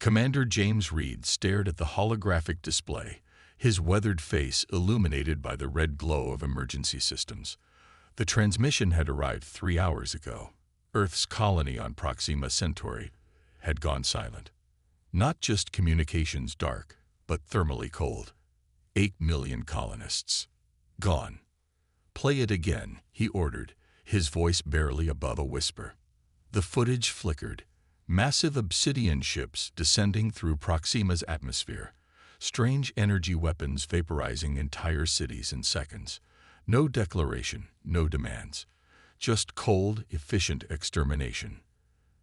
Commander James Reed stared at the holographic display, his weathered face illuminated by the red glow of emergency systems. The transmission had arrived 3 hours ago. Earth's colony on Proxima Centauri had gone silent. Not just communications dark, but thermally cold. 8 million colonists. Gone. "Play it again," he ordered, his voice barely above a whisper. The footage flickered. Massive obsidian ships descending through Proxima's atmosphere. Strange energy weapons vaporizing entire cities in seconds. No declaration, no demands. Just cold, efficient extermination.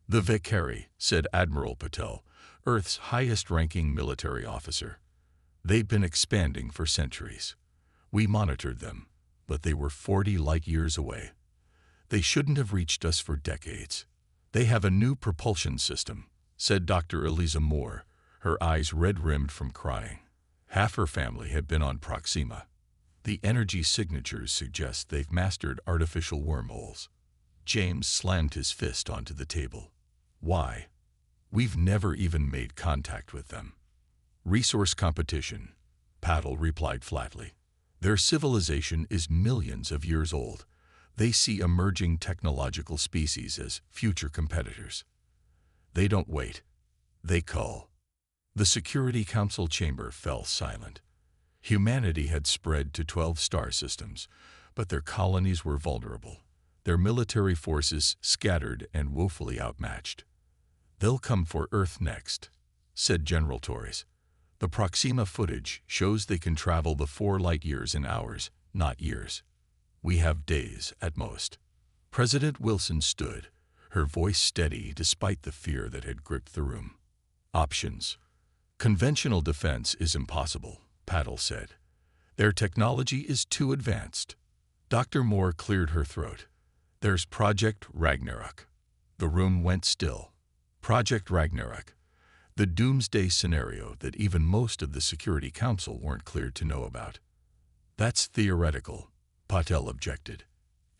"The Valkyrie," said Admiral Patel, Earth's highest-ranking military officer. "They've been expanding for centuries. We monitored them, but they were 40 light-years away. They shouldn't have reached us for decades. They have a new propulsion system," said Dr. Eliza Moore, her eyes red-rimmed from crying. Half her family had been on Proxima. The energy signatures suggest they've mastered artificial wormholes. James slammed his fist onto the table. "Why? We've never even made contact with them." "Resource competition," Paddle replied flatly. "Their civilization is millions of years old. They see emerging technological species as future competitors. They don't wait. They cull." The Security Council chamber fell silent. Humanity had spread to 12 star systems, but their colonies were vulnerable, their military forces scattered and woefully outmatched. "They'll come for Earth next," said General Torres. "The Proxima footage shows they can travel the 4 light-years in hours, not years. We have days at most." President Wilson stood, her voice steady despite the fear that had gripped the room. "Options. Conventional defense is impossible," Paddle said. "Their technology is too advanced." Dr. Moore cleared her throat. "There's Project Ragnarok." The room went still. Project Ragnarok. The doomsday scenario that even most of the Security Council weren't cleared to know about. "That's theoretical," Patel objected.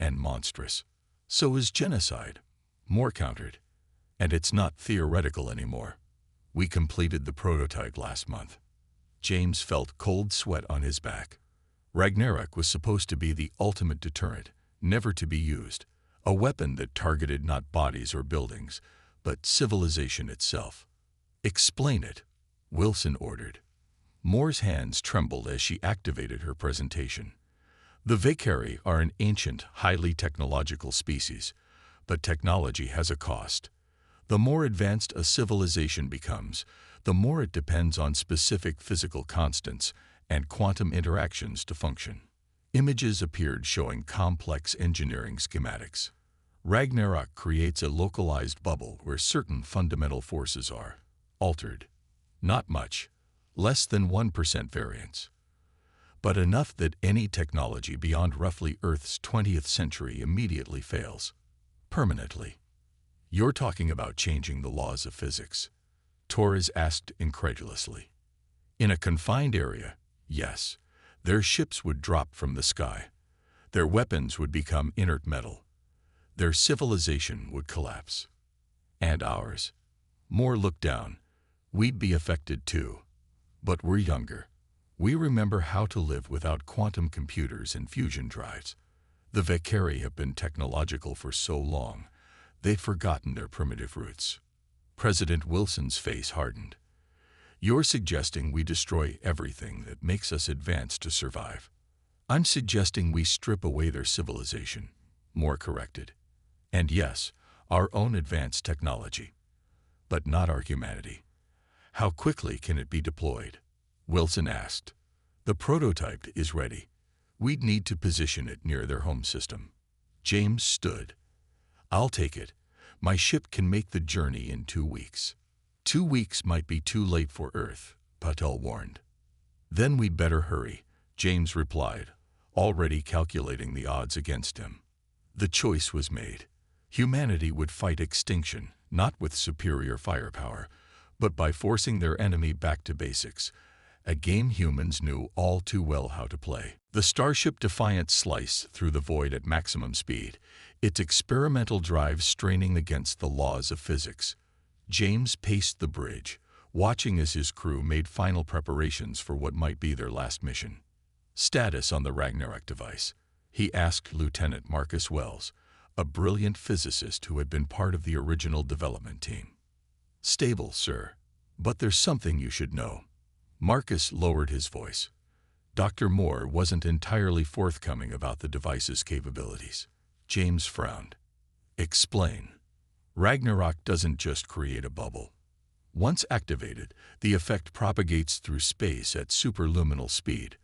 "And monstrous." "So is genocide," Moore countered. "And it's not theoretical anymore. We completed the prototype last month." James felt cold sweat on his back. Ragnarok was supposed to be the ultimate deterrent, never to be used. A weapon that targeted not bodies or buildings, but civilization itself. "Explain it," Wilson ordered. Moore's hands trembled as she activated her presentation. "The Valkyrie are an ancient, highly technological species, but technology has a cost. The more advanced a civilization becomes, the more it depends on specific physical constants and quantum interactions to function." Images appeared showing complex engineering schematics. "Ragnarok creates a localized bubble where certain fundamental forces are altered. Not much, less than 1% variance. But enough that any technology beyond roughly Earth's 20th century immediately fails. Permanently." "You're talking about changing the laws of physics?" Torres asked incredulously. "In a confined area, yes. Their ships would drop from the sky. Their weapons would become inert metal. Their civilization would collapse. And ours." Moore looked down. "We'd be affected too. But we're younger. We remember how to live without quantum computers and fusion drives. The Valkyrie have been technological for so long, they've forgotten their primitive roots." President Wilson's face hardened. "You're suggesting we destroy everything that makes us advanced to survive." "I'm suggesting we strip away their civilization," Moore corrected. "And yes, our own advanced technology. But not our humanity." "How quickly can it be deployed?" Wilson asked. "The prototype is ready. We'd need to position it near their home system." James stood. "I'll take it. My ship can make the journey in 2 weeks." 2 weeks might be too late for Earth," Patel warned. "Then we'd better hurry," James replied, already calculating the odds against him. The choice was made. Humanity would fight extinction, not with superior firepower, but by forcing their enemy back to basics, a game humans knew all too well how to play. The Starship Defiant sliced through the void at maximum speed, its experimental drive straining against the laws of physics. James paced the bridge, watching as his crew made final preparations for what might be their last mission. "Status on the Ragnarok device," he asked Lieutenant Marcus Wells, a brilliant physicist who had been part of the original development team. "Stable, sir. But there's something you should know." Marcus lowered his voice. Dr. Moore wasn't entirely forthcoming about the device's capabilities. James frowned. "Explain." "Ragnarok doesn't just create a bubble. Once activated, the effect propagates through space at superluminal speed,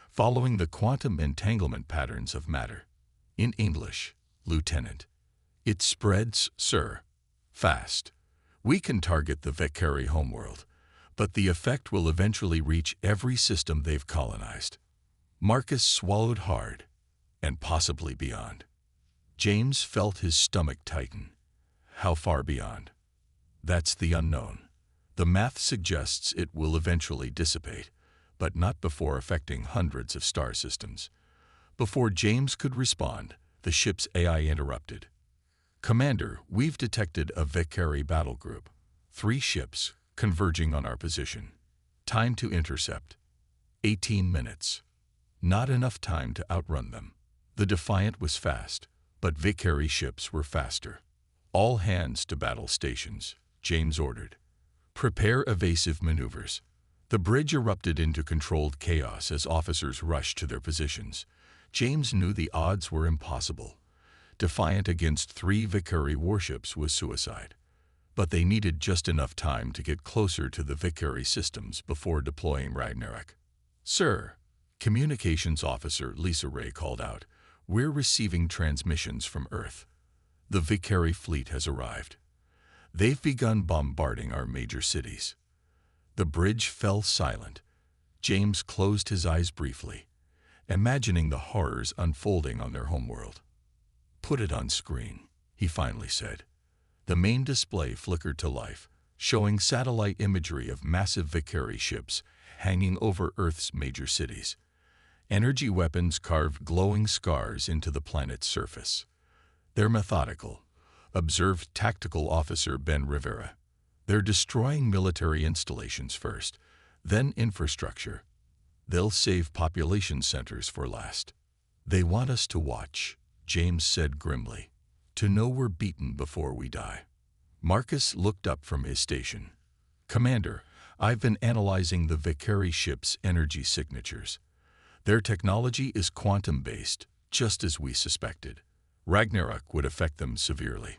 following the quantum entanglement patterns of matter. In English, Lieutenant, it spreads, sir, fast. We can target the Valkyrie homeworld, but the effect will eventually reach every system they've colonized." Marcus swallowed hard, and possibly beyond. James felt his stomach tighten. How far beyond? That's the unknown. The math suggests it will eventually dissipate, but not before affecting hundreds of star systems. Before James could respond, the ship's AI interrupted. "Commander, we've detected a Valkyrie battle group. 3 ships converging on our position. Time to intercept. 18 minutes. Not enough time to outrun them." The Defiant was fast, but Valkyrie ships were faster. "All hands to battle stations," James ordered. "Prepare evasive maneuvers." The bridge erupted into controlled chaos as officers rushed to their positions. James knew the odds were impossible. Defiant against 3 Valkyrie warships was suicide. But they needed just enough time to get closer to the Valkyrie systems before deploying Ragnarok. "Sir," Communications Officer Lisa Ray called out, "we're receiving transmissions from Earth. The Valkyrie fleet has arrived. They've begun bombarding our major cities." The bridge fell silent. James closed his eyes briefly, imagining the horrors unfolding on their homeworld. "Put it on screen," he finally said. The main display flickered to life, showing satellite imagery of massive Valkyrie ships hanging over Earth's major cities. Energy weapons carved glowing scars into the planet's surface. "They're methodical," observed Tactical Officer Ben Rivera. "They're destroying military installations first, then infrastructure. They'll save population centers for last." "They want us to watch," James said grimly, "to know we're beaten before we die." Marcus looked up from his station. "Commander, I've been analyzing the Valkyrie ship's energy signatures. Their technology is quantum-based, just as we suspected. Ragnarok would affect them severely.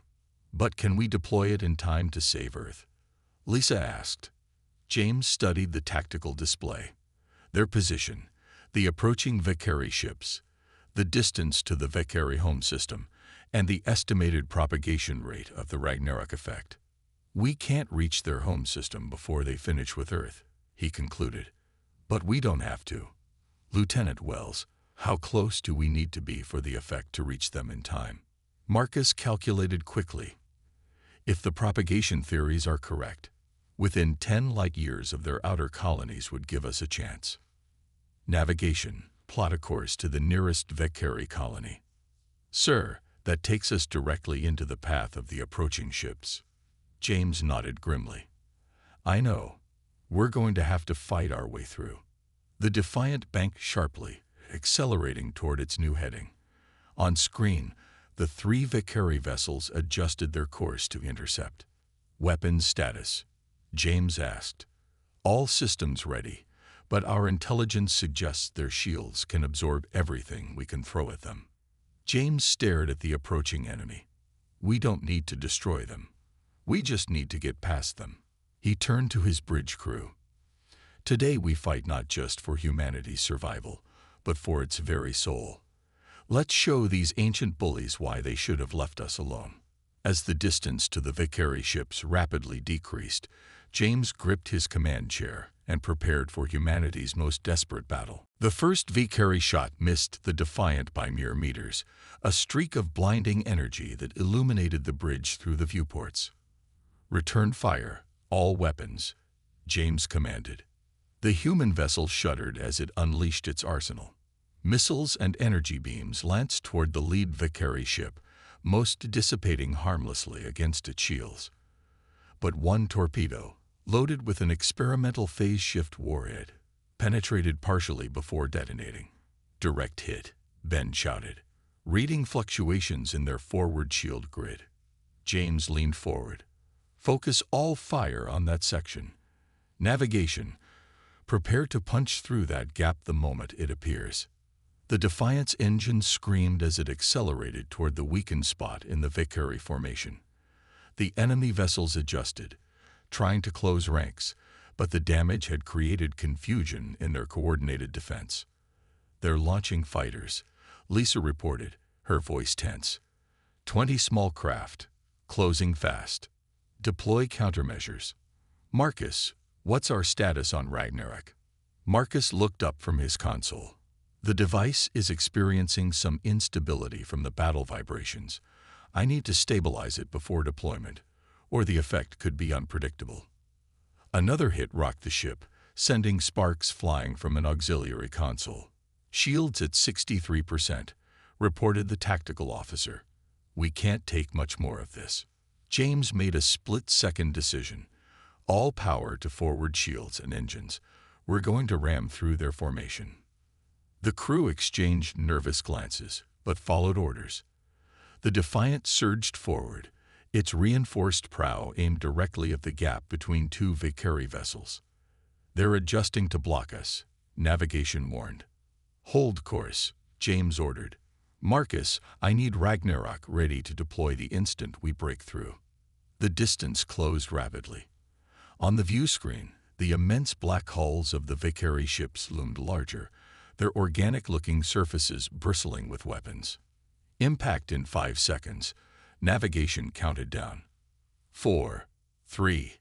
But can we deploy it in time to save Earth?" Lisa asked. James studied the tactical display. Their position, the approaching Valkyrie ships, the distance to the Valkyrie home system, and the estimated propagation rate of the Ragnarok effect. "We can't reach their home system before they finish with Earth," he concluded. "But we don't have to. Lieutenant Wells, how close do we need to be for the effect to reach them in time?" Marcus calculated quickly. If the propagation theories are correct, within 10 light-years of their outer colonies would give us a chance. "Navigation, plot a course to the nearest Valkyrie colony." "Sir, that takes us directly into the path of the approaching ships." James nodded grimly. "I know. We're going to have to fight our way through." The Defiant banked sharply, accelerating toward its new heading. On screen, the 3 Valkyrie vessels adjusted their course to intercept. "Weapons status?" James asked. "All systems ready, but our intelligence suggests their shields can absorb everything we can throw at them." James stared at the approaching enemy. "We don't need to destroy them. We just need to get past them." He turned to his bridge crew. "Today we fight not just for humanity's survival, but for its very soul. Let's show these ancient bullies why they should have left us alone." As the distance to the Valkyrie ships rapidly decreased, James gripped his command chair and prepared for humanity's most desperate battle. The first Valkyrie shot missed the Defiant by mere meters, a streak of blinding energy that illuminated the bridge through the viewports. "Return fire, all weapons," James commanded. The human vessel shuddered as it unleashed its arsenal. Missiles and energy beams lanced toward the lead Valkyrie ship, most dissipating harmlessly against its shields. But one torpedo, loaded with an experimental phase shift warhead, penetrated partially before detonating. Direct hit, Ben shouted, reading fluctuations in their forward shield grid. James leaned forward. Focus all fire on that section. Navigation. Prepare to punch through that gap the moment it appears. The Defiant's engine screamed as it accelerated toward the weakened spot in the Vicary formation. The enemy vessels adjusted, trying to close ranks, but the damage had created confusion in their coordinated defense. "They're launching fighters," Lisa reported, her voice tense. 20 small craft, closing fast. Deploy countermeasures. Marcus, what's our status on Ragnarok? Marcus looked up from his console. The device is experiencing some instability from the battle vibrations. I need to stabilize it before deployment, or the effect could be unpredictable. Another hit rocked the ship, sending sparks flying from an auxiliary console. Shields at 63%, reported the tactical officer. We can't take much more of this. James made a split-second decision. All power to forward shields and engines. We're going to ram through their formation. The crew exchanged nervous glances, but followed orders. The Defiant surged forward, its reinforced prow aimed directly at the gap between two Vicary vessels. They're adjusting to block us, navigation warned. Hold course, James ordered. Marcus, I need Ragnarok ready to deploy the instant we break through. The distance closed rapidly. On the view screen, the immense black hulls of the Vicary ships loomed larger, their organic-looking surfaces bristling with weapons. Impact in 5 seconds. Navigation counted down. 4, 3,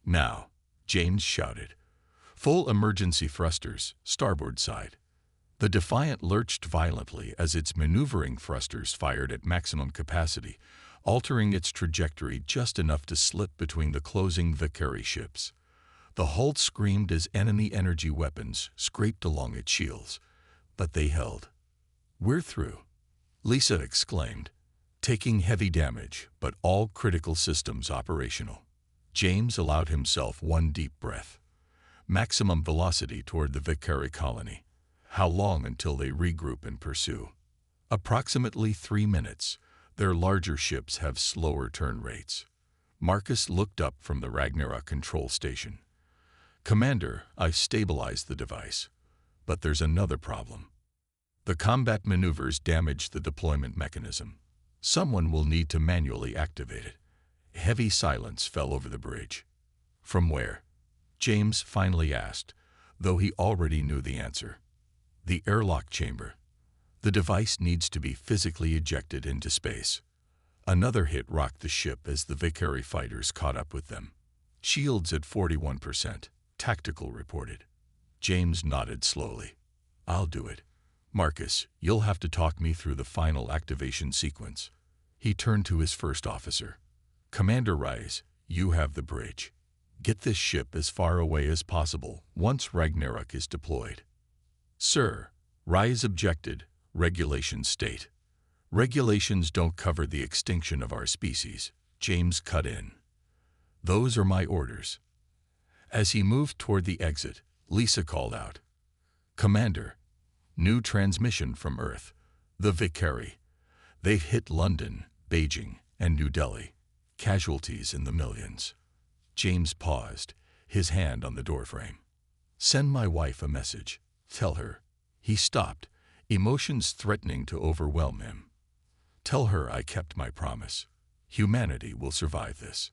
now, James shouted. Full emergency thrusters, starboard side. The Defiant lurched violently as its maneuvering thrusters fired at maximum capacity, altering its trajectory just enough to slip between the closing Vicary ships. The hull screamed as enemy energy weapons scraped along its shields, but they held. We're through, Lisa exclaimed, taking heavy damage, but all critical systems operational. James allowed himself one deep breath. Maximum velocity toward the Vicary colony. How long until they regroup and pursue? Approximately 3 minutes. Their larger ships have slower turn rates. Marcus looked up from the Ragnarok control station. Commander, I've stabilized the device. But there's another problem. The combat maneuvers damaged the deployment mechanism. Someone will need to manually activate it. Heavy silence fell over the bridge. From where? James finally asked, though he already knew the answer. The airlock chamber. The device needs to be physically ejected into space. Another hit rocked the ship as the Vicary fighters caught up with them. Shields at 41%, tactical reported. James nodded slowly. I'll do it. Marcus, you'll have to talk me through the final activation sequence. He turned to his first officer. Commander Rise, you have the bridge. Get this ship as far away as possible once Ragnarok is deployed. Sir, Rise objected, regulations state. Regulations don't cover the extinction of our species, James cut in. Those are my orders. As he moved toward the exit, Lisa called out. Commander, new transmission from Earth, the Vicary. They've hit London, Beijing, and New Delhi. Casualties in the millions. James paused, his hand on the doorframe. Send my wife a message. Tell her. He stopped, emotions threatening to overwhelm him. Tell her I kept my promise. Humanity will survive this.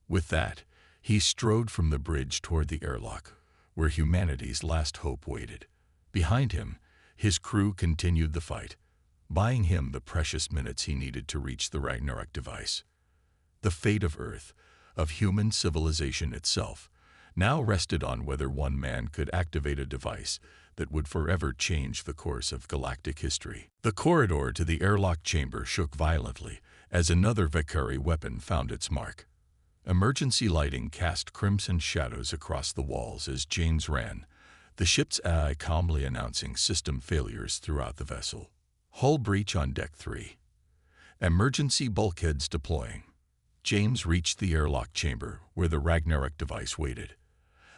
With that, he strode from the bridge toward the airlock, where humanity's last hope waited. Behind him, his crew continued the fight, buying him the precious minutes he needed to reach the Ragnarok device. The fate of Earth, of human civilization itself, now rested on whether one man could activate a device that would forever change the course of galactic history. The corridor to the airlock chamber shook violently as another Vicary weapon found its mark. Emergency lighting cast crimson shadows across the walls as James ran, the ship's AI calmly announcing system failures throughout the vessel. Hull breach on Deck 3. Emergency bulkheads deploying. James reached the airlock chamber where the Ragnarok device waited,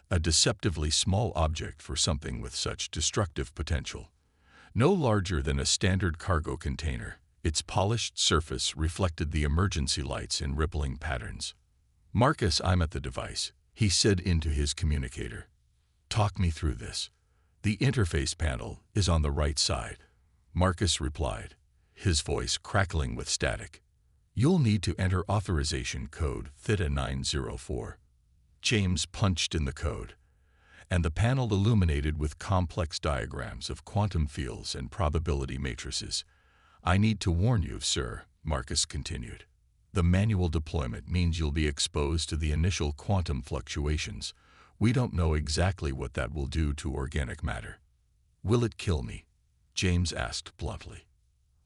a deceptively small object for something with such destructive potential. No larger than a standard cargo container, its polished surface reflected the emergency lights in rippling patterns. "Marcus, I'm at the device," he said into his communicator. "Talk me through this." "The interface panel is on the right side," Marcus replied, his voice crackling with static. "You'll need to enter authorization code Theta 904. James punched in the code, and the panel illuminated with complex diagrams of quantum fields and probability matrices. "I need to warn you, sir," Marcus continued. "The manual deployment means you'll be exposed to the initial quantum fluctuations. We don't know exactly what that will do to organic matter." "Will it kill me?" James asked bluntly.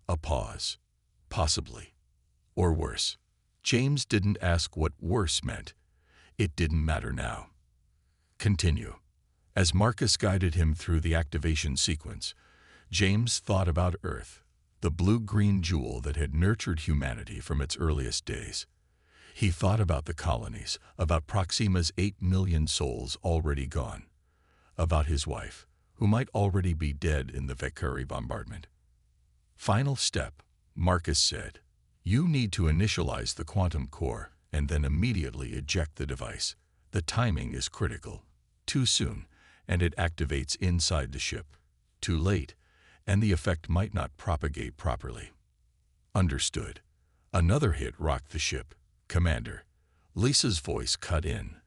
A pause. "Possibly. Or worse." James didn't ask what worse meant. It didn't matter now. "Continue." As Marcus guided him through the activation sequence, James thought about Earth, the blue-green jewel that had nurtured humanity from its earliest days. He thought about the colonies, about Proxima's 8 million souls already gone, about his wife, who might already be dead in the Valkyrie bombardment. "Final step," Marcus said. "You need to initialize the quantum core and then immediately eject the device. The timing is critical. Too soon, and it activates inside the ship. Too late, and the effect might not propagate properly." "Understood." Another hit rocked the ship. "Commander," Lisa's voice cut in.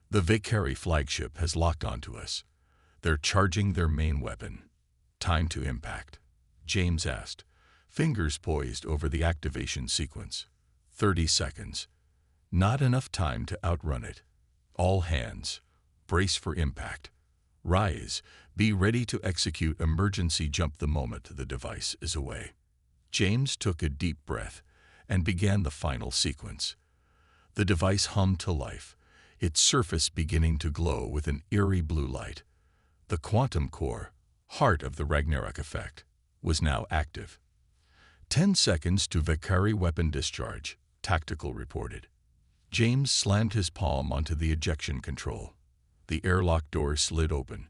"The Valkyrie flagship has locked onto us. They're charging their main weapon." "Time to impact?" James asked, fingers poised over the activation sequence. 30 seconds. Not enough time to outrun it. "All hands, brace for impact. Rise, be ready to execute emergency jump the moment the device is away." James took a deep breath and began the final sequence. The device hummed to life, its surface beginning to glow with an eerie blue light. The quantum core, heart of the Ragnarok effect, was now active. 10 seconds to Valkyrie weapon discharge, Tactical reported. James slammed his palm onto the ejection control. The airlock door slid open,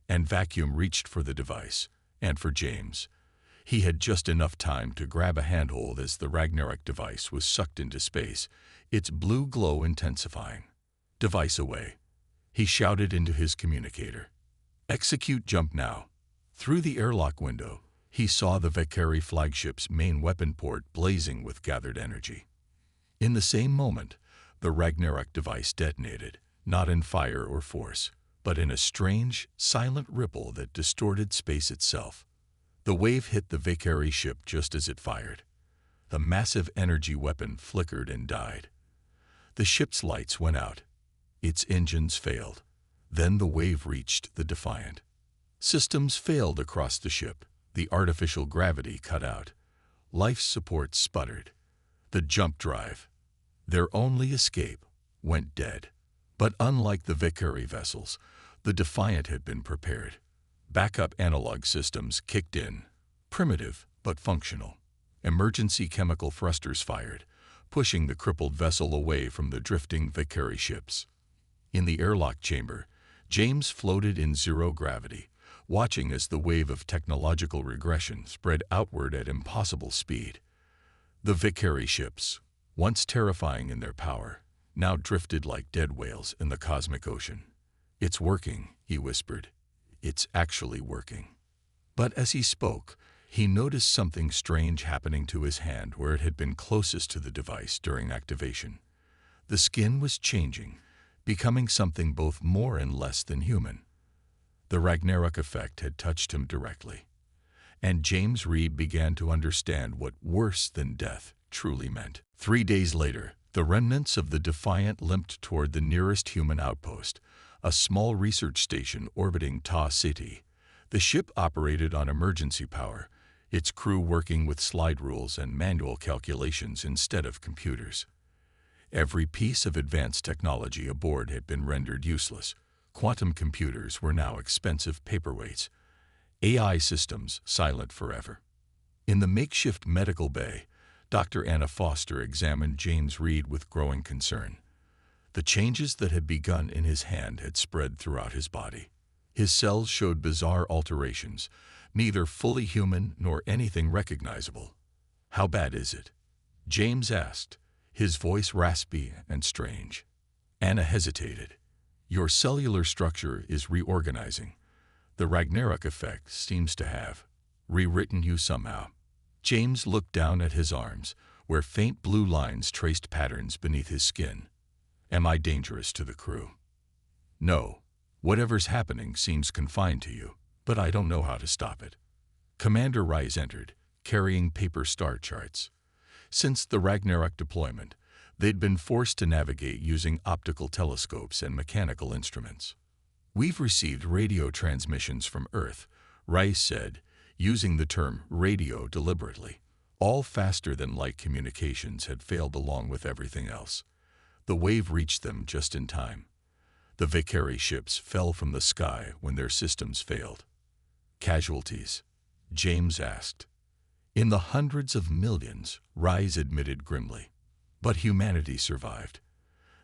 and vacuum reached for the device, and for James. He had just enough time to grab a handhold as the Ragnarok device was sucked into space, its blue glow intensifying. "Device away," he shouted into his communicator. "Execute jump now." Through the airlock window, he saw the Valkyrie flagship's main weapon port blazing with gathered energy. In the same moment, the Ragnarok device detonated, not in fire or force, but in a strange, silent ripple that distorted space itself. The wave hit the Valkyrie ship just as it fired. The massive energy weapon flickered and died. The ship's lights went out. Its engines failed. Then the wave reached the Defiant. Systems failed across the ship. The artificial gravity cut out. Life support sputtered. The jump drive, their only escape, went dead. But unlike the Valkyrie vessels, the Defiant had been prepared. Backup analog systems kicked in, primitive but functional. Emergency chemical thrusters fired, pushing the crippled vessel away from the drifting Valkyrie ships. In the airlock chamber, James floated in zero gravity, watching as the wave of technological regression spread outward at impossible speed. The Valkyrie ships, once terrifying in their power, now drifted like dead whales in the cosmic ocean. "It's working," he whispered. "It's actually working." But as he spoke, he noticed something strange happening to his hand where it had been closest to the device during activation. The skin was changing, becoming something both more and less than human. The Ragnarok effect had touched him directly, and James Reed began to understand what worse than death truly meant. 3 days later, the remnants of the Defiant limped toward the nearest human outpost, a small research station orbiting Ta City. The ship operated on emergency power, its crew working with slide rules and manual calculations instead of computers. Every piece of advanced technology aboard had been rendered useless. Quantum computers were now expensive paperweights. AI systems silent forever. In the makeshift medical bay, Dr. Anna Foster examined James Reed with growing concern. The changes that had begun in his hand had spread throughout his body. His cells showed bizarre alterations, neither fully human nor anything recognizable. "How bad is it?" James asked, his voice raspy and strange. Anna hesitated. "Your cellular structure is reorganizing. The Ragnarok effect seems to have rewritten you somehow." James looked down at his arms, where faint blue lines traced patterns beneath his skin. "Am I dangerous to the crew?" "No. Whatever's happening seems confined to you, but I don't know how to stop it." Commander Rice entered, carrying paper star charts. Since the Ragnarok deployment, they'd been forced to navigate using optical telescopes and mechanical instruments. "We've received radio transmissions from Earth," Rice said, using the term radio deliberately. All faster-than-light communications had failed along with everything else. The wave reached them just in time. The Valkyrie ships fell from the sky when their systems failed. "Casualties?" James asked. "In the hundreds of millions," Rice admitted grimly. "But humanity survived.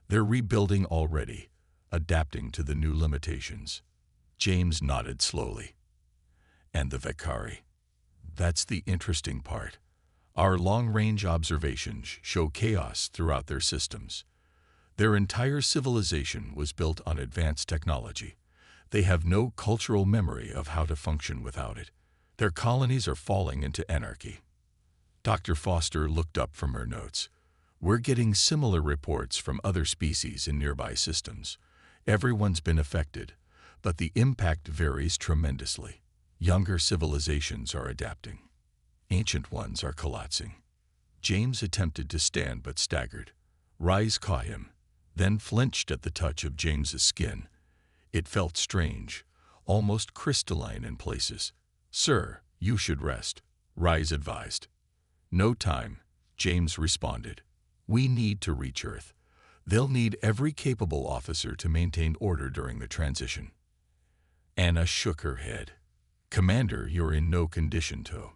They're rebuilding already, adapting to the new limitations." James nodded slowly. "And the Valkyrie? That's the interesting part. Our long-range observations show chaos throughout their systems. Their entire civilization was built on advanced technology. They have no cultural memory of how to function without it. Their colonies are falling into anarchy." Dr. Foster looked up from her notes. "We're getting similar reports from other species in nearby systems. Everyone's been affected, but the impact varies tremendously. Younger civilizations are adapting. Ancient ones are collapsing." James attempted to stand but staggered. Rice caught him, then flinched at the touch of James's skin. It felt strange, almost crystalline in places. "Sir, you should rest," Rice advised. "No time," James responded. "We need to reach Earth. They'll need every capable officer to maintain order during the transition." Anna shook her head. "Commander, you're in no condition to."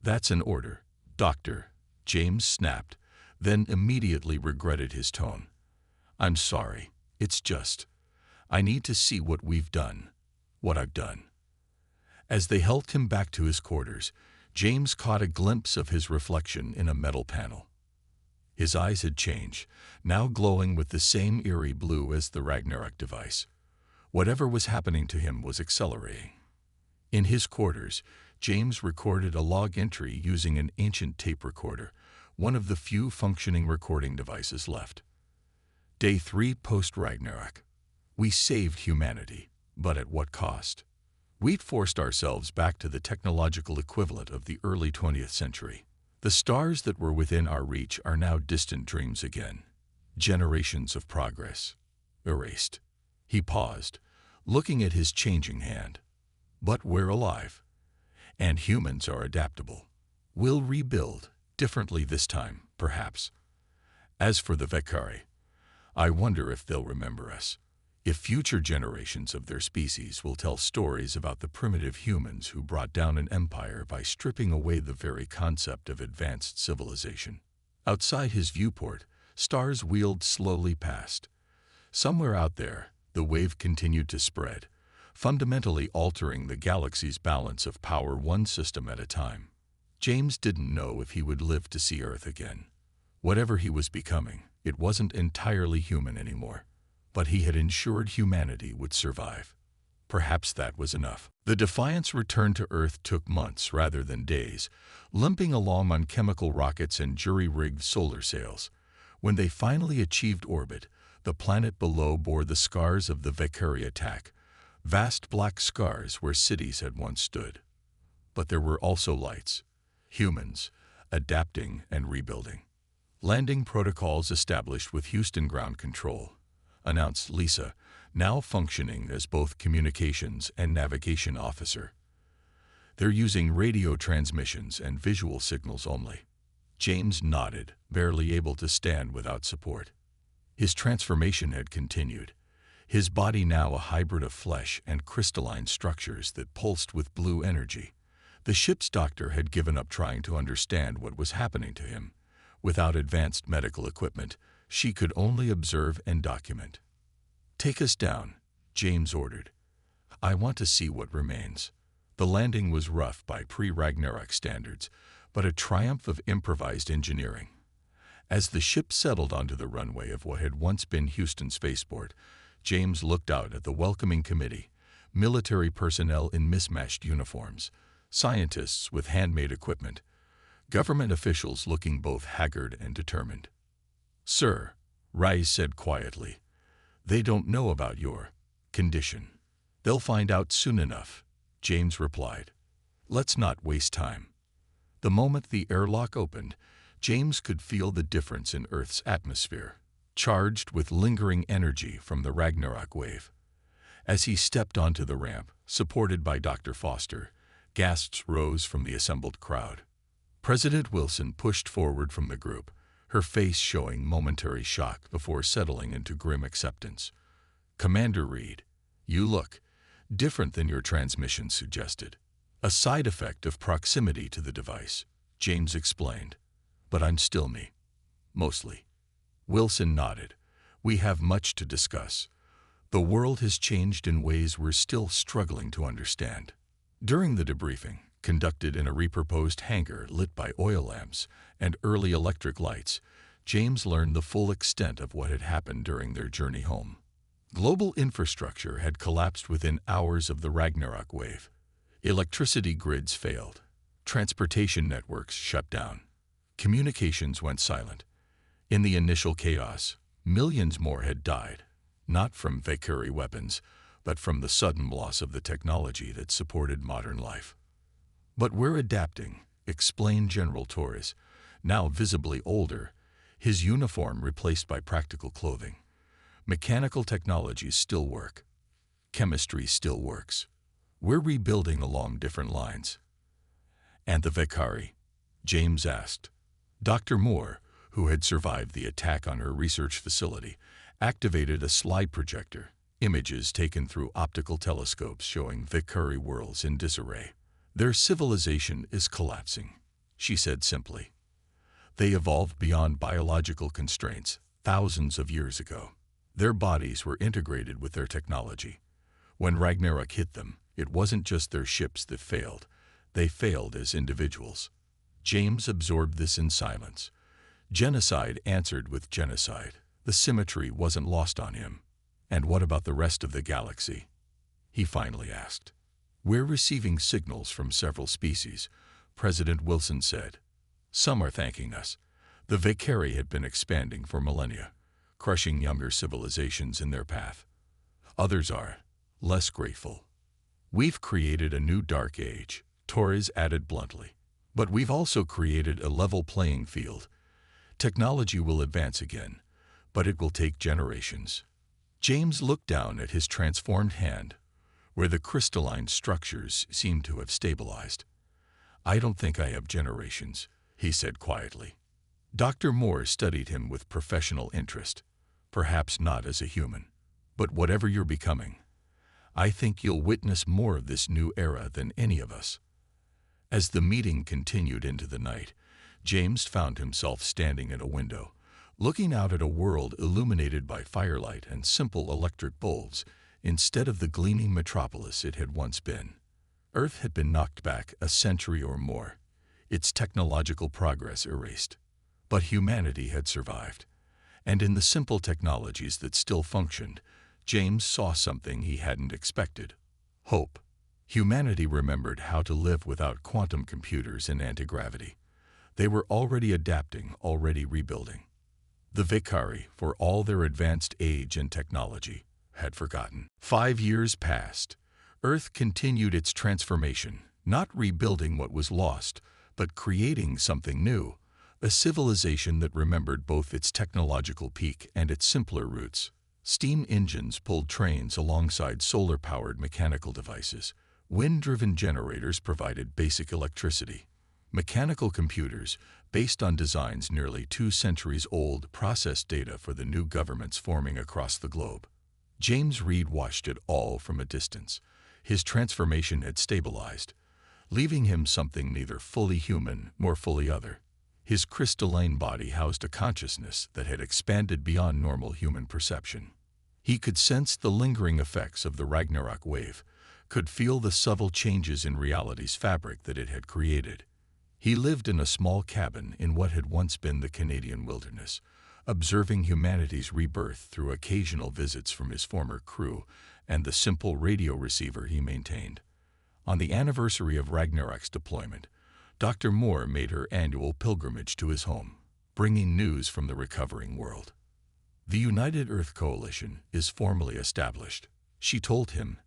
"That's an order, Doctor," James snapped, then immediately regretted his tone. "I'm sorry. It's just, I need to see what we've done, what I've done." As they helped him back to his quarters, James caught a glimpse of his reflection in a metal panel. His eyes had changed, now glowing with the same eerie blue as the Ragnarok device. Whatever was happening to him was accelerating. In his quarters, James recorded a log entry using an ancient tape recorder, one of the few functioning recording devices left. Day 3 post-Ragnarok. We saved humanity, but at what cost? We'd forced ourselves back to the technological equivalent of the early 20th century. The stars that were within our reach are now distant dreams again. Generations of progress. Erased. He paused, looking at his changing hand. But we're alive. And humans are adaptable. We'll rebuild, differently this time, perhaps. As for the Valkyrie, I wonder if they'll remember us. If future generations of their species will tell stories about the primitive humans who brought down an empire by stripping away the very concept of advanced civilization. Outside his viewport, stars wheeled slowly past. Somewhere out there, the wave continued to spread, fundamentally altering the galaxy's balance of power one system at a time. James didn't know if he would live to see Earth again. Whatever he was becoming, it wasn't entirely human anymore. But he had ensured humanity would survive. Perhaps that was enough. The Defiant's return to Earth took months rather than days, limping along on chemical rockets and jury-rigged solar sails. When they finally achieved orbit, the planet below bore the scars of the Valkyrie attack, vast black scars where cities had once stood. But there were also lights. Humans, adapting and rebuilding. Landing protocols established with Houston Ground Control, announced Lisa, now functioning as both communications and navigation officer. They're using radio transmissions and visual signals only. James nodded, barely able to stand without support. His transformation had continued, his body now a hybrid of flesh and crystalline structures that pulsed with blue energy. The ship's doctor had given up trying to understand what was happening to him. Without advanced medical equipment, she could only observe and document. "Take us down," James ordered. "I want to see what remains." The landing was rough by pre-Ragnarok standards, but a triumph of improvised engineering. As the ship settled onto the runway of what had once been Houston Spaceport, James looked out at the welcoming committee, military personnel in mismatched uniforms, scientists with handmade equipment, government officials looking both haggard and determined. "Sir," Rice said quietly, "they don't know about your condition." "They'll find out soon enough," James replied. "Let's not waste time." The moment the airlock opened, James could feel the difference in Earth's atmosphere, charged with lingering energy from the Ragnarok wave. As he stepped onto the ramp, supported by Dr. Foster, gasps rose from the assembled crowd. President Wilson pushed forward from the group, her face showing momentary shock before settling into grim acceptance. "Commander Reed, you look different than your transmission suggested." "A side effect of proximity to the device," James explained. "But I'm still me. Mostly." Wilson nodded. "We have much to discuss. The world has changed in ways we're still struggling to understand." During the debriefing, conducted in a repurposed hangar lit by oil lamps and early electric lights, James learned the full extent of what had happened during their journey home. Global infrastructure had collapsed within hours of the Ragnarok wave. Electricity grids failed. Transportation networks shut down. Communications went silent. In the initial chaos, millions more had died, not from Valkyrie weapons, but from the sudden loss of the technology that supported modern life. "But we're adapting," explained General Torres, now visibly older, his uniform replaced by practical clothing. "Mechanical technologies still work. Chemistry still works. We're rebuilding along different lines." "And the Valkyrie?" James asked. Dr. Moore, who had survived the attack on her research facility, activated a slide projector, images taken through optical telescopes showing Valkyrie worlds in disarray. "Their civilization is collapsing," she said simply. "They evolved beyond biological constraints thousands of years ago. Their bodies were integrated with their technology. When Ragnarok hit them, it wasn't just their ships that failed. They failed as individuals." James absorbed this in silence. Genocide answered with genocide. The symmetry wasn't lost on him. "And what about the rest of the galaxy?" he finally asked. "We're receiving signals from several species," President Wilson said. "Some are thanking us. The Valkyrie had been expanding for millennia, crushing younger civilizations in their path. Others are less grateful. We've created a new dark age," Torres added bluntly. "But we've also created a level playing field. Technology will advance again, but it will take generations." James looked down at his transformed hand, where the crystalline structures seemed to have stabilized. "I don't think I have generations," he said quietly. Dr. Moore studied him with professional interest. "Perhaps not as a human, but whatever you're becoming, I think you'll witness more of this new era than any of us." As the meeting continued into the night, James found himself standing at a window, looking out at a world illuminated by firelight and simple electric bulbs, instead of the gleaming metropolis it had once been. Earth had been knocked back a century or more, its technological progress erased. But humanity had survived, and in the simple technologies that still functioned, James saw something he hadn't expected: hope. Humanity remembered how to live without quantum computers and anti-gravity. They were already adapting, already rebuilding. The Valkyrie, for all their advanced age and technology, had forgotten. 5 years passed. Earth continued its transformation, not rebuilding what was lost, but creating something new, a civilization that remembered both its technological peak and its simpler roots. Steam engines pulled trains alongside solar-powered mechanical devices. Wind-driven generators provided basic electricity. Mechanical computers, based on designs nearly 2 centuries old, processed data for the new governments forming across the globe. James Reed watched it all from a distance. His transformation had stabilized. leaving him something neither fully human nor fully other. His crystalline body housed a consciousness that had expanded beyond normal human perception. He could sense the lingering effects of the Ragnarok wave, could feel the subtle changes in reality's fabric that it had created. He lived in a small cabin in what had once been the Canadian wilderness, observing humanity's rebirth through occasional visits from his former crew and the simple radio receiver he maintained. On the anniversary of Ragnarok's deployment, Dr. Moore made her annual pilgrimage to his home, bringing news from the recovering world. The United Earth Coalition is formally established, she told him,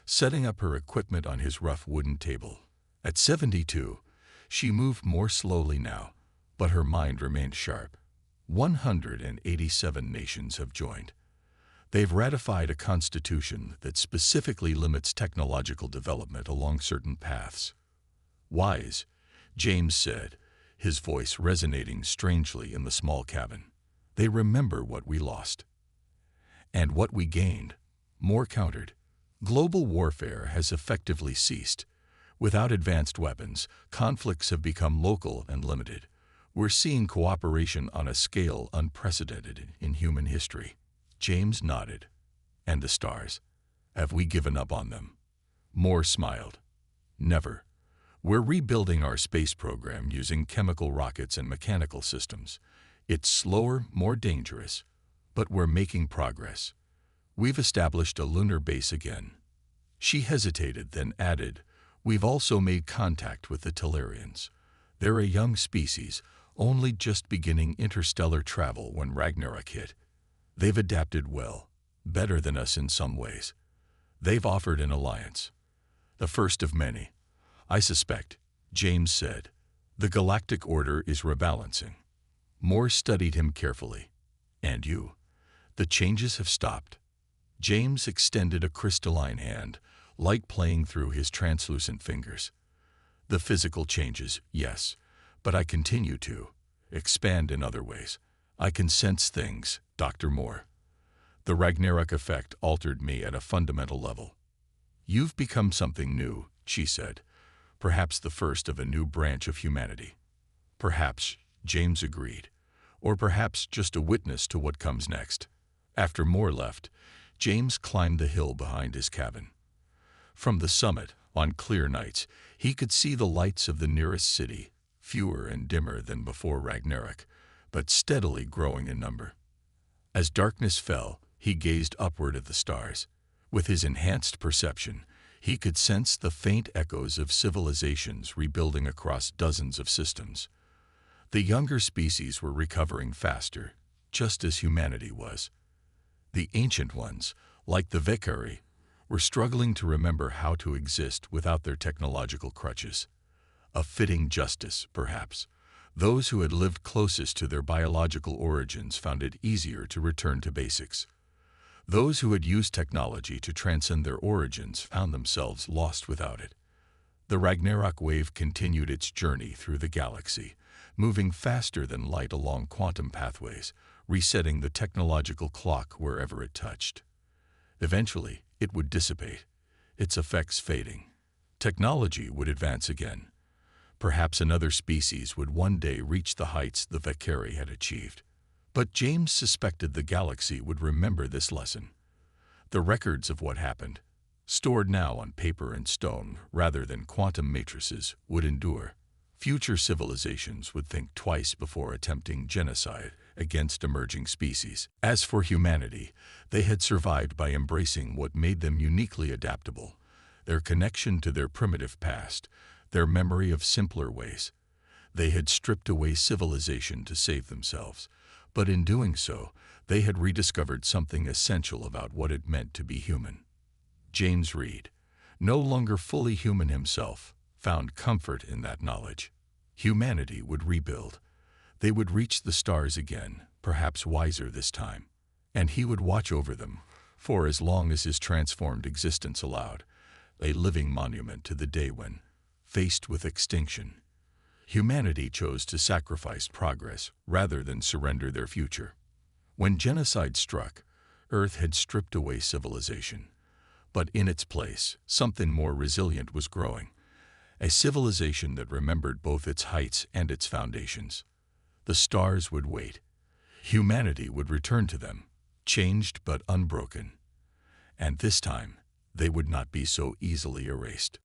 setting up her equipment on his rough wooden table. At 72, she moved more slowly now, but her mind remained sharp. 187 nations have joined. They've ratified a constitution that specifically limits technological development along certain paths. Wise, James said, his voice resonating strangely in the small cabin. They remember what we lost. And what we gained, Moore countered. Global warfare has effectively ceased. Without advanced weapons, conflicts have become local and limited. We're seeing cooperation on a scale unprecedented in human history. James nodded. And the stars? Have we given up on them? Moore smiled. Never. We're rebuilding our space program using chemical rockets and mechanical systems. It's slower, more dangerous, but we're making progress. We've established a lunar base again. She hesitated, then added, we've also made contact with the Tellurians. They're a young species, only just beginning interstellar travel when Ragnarok hit. They've adapted well, better than us in some ways. They've offered an alliance. The first of many. I suspect, James said. The Galactic Order is rebalancing. Moore studied him carefully. And you? The changes have stopped. James extended a crystalline hand, light playing through his translucent fingers. The physical changes, yes, but I continue to expand in other ways. I can sense things, Dr. Moore. The Ragnarok effect altered me at a fundamental level. You've become something new, she said, perhaps the first of a new branch of humanity. Perhaps, James agreed, or perhaps just a witness to what comes next. After Moore left, James climbed the hill behind his cabin. From the summit, on clear nights, he could see the lights of the nearest city, fewer and dimmer than before Ragnarok, but steadily growing in number. As darkness fell, he gazed upward at the stars. With his enhanced perception, he could sense the faint echoes of civilizations rebuilding across dozens of systems. The younger species were recovering faster, just as humanity was. The ancient ones, like the Valkyrie, were struggling to remember how to exist without their technological crutches. A fitting justice, perhaps. Those who had lived closest to their biological origins found it easier to return to basics. Those who had used technology to transcend their origins found themselves lost without it. The Ragnarok wave continued its journey through the galaxy, moving faster than light along quantum pathways, resetting the technological clock wherever it touched. Eventually, it would dissipate, its effects fading. Technology would advance again. Perhaps another species would one day reach the heights the Valkyrie had achieved. But James suspected the galaxy would remember this lesson. The records of what happened, stored now on paper and stone rather than quantum matrices, would endure. Future civilizations would think twice before attempting genocide against emerging species. As for humanity, they had survived by embracing what made them uniquely adaptable, their connection to their primitive past, their memory of simpler ways. They had stripped away civilization to save themselves, but in doing so, they had rediscovered something essential about what it meant to be human. James Reed, no longer fully human himself, found comfort in that knowledge. Humanity would rebuild. They would reach the stars again, perhaps wiser this time, and he would watch over them, for as long as his transformed existence allowed, a living monument to the day when, faced with extinction, humanity chose to sacrifice progress rather than surrender their future. When genocide struck, Earth had stripped away civilization, but in its place, something more resilient was growing. a civilization that remembered both its heights and its foundations. The stars would wait. Humanity would return to them, changed but unbroken. And this time, they would not be so easily erased.